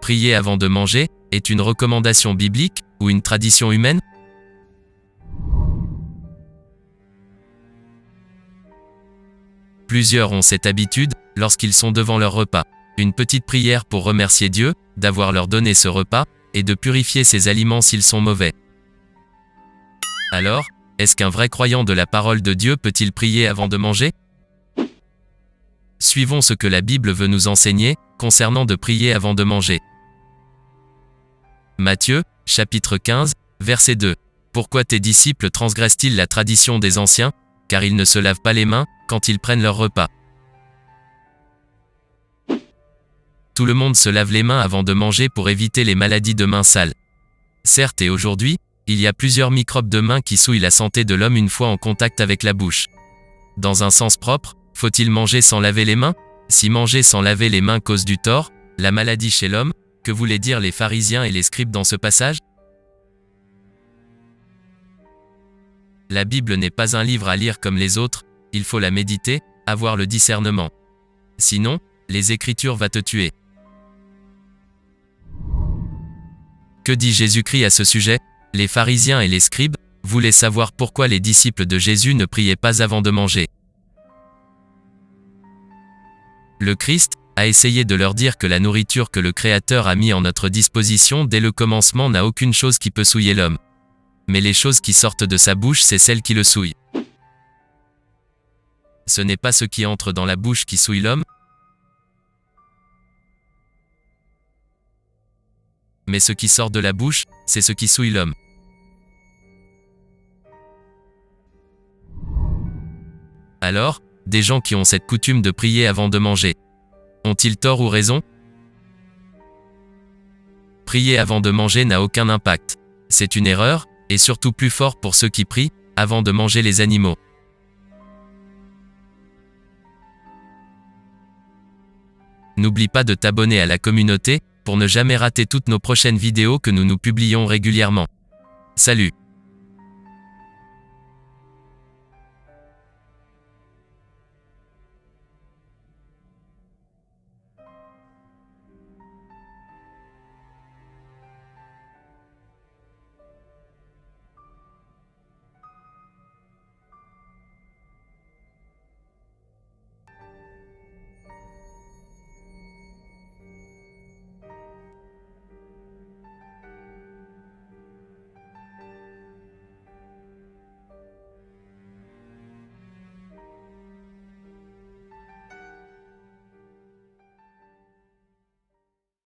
prier avant de manger, est une recommandation biblique, ou une tradition humaine? Plusieurs ont cette habitude, lorsqu'ils sont devant leur repas. Une petite prière pour remercier Dieu, d'avoir leur donné ce repas, et de purifier ces aliments s'ils sont mauvais. Alors, est-ce qu'un vrai croyant de la parole de Dieu peut-il prier avant de manger? Suivons ce que la Bible veut nous enseigner, concernant de prier avant de manger. Matthieu, chapitre 15, verset 2. Pourquoi tes disciples transgressent-ils la tradition des anciens, car ils ne se lavent pas les mains, quand ils prennent leur repas? Tout le monde se lave les mains avant de manger pour éviter les maladies de mains sales. Certes, et aujourd'hui, il y a plusieurs microbes de mains qui souillent la santé de l'homme une fois en contact avec la bouche. Dans un sens propre, faut-il manger sans laver les mains? Si manger sans laver les mains cause du tort, la maladie chez l'homme, que voulaient dire les pharisiens et les scribes dans ce passage? La Bible n'est pas un livre à lire comme les autres, il faut la méditer, avoir le discernement. Sinon, les Écritures vont te tuer. Que dit Jésus-Christ à ce sujet? Les pharisiens et les scribes voulaient savoir pourquoi les disciples de Jésus ne priaient pas avant de manger. Le Christ a essayé de leur dire que la nourriture que le Créateur a mis en notre disposition dès le commencement n'a aucune chose qui peut souiller l'homme. Mais les choses qui sortent de sa bouche, c'est celles qui le souillent. Ce n'est pas ce qui entre dans la bouche qui souille l'homme, mais ce qui sort de la bouche, c'est ce qui souille l'homme. Alors, des gens qui ont cette coutume de prier avant de manger, ont-ils tort ou raison? Prier avant de manger n'a aucun impact. C'est une erreur, et surtout plus fort pour ceux qui prient, avant de manger les animaux. N'oublie pas de t'abonner à la communauté, pour ne jamais rater toutes nos prochaines vidéos que nous publions régulièrement. Salut!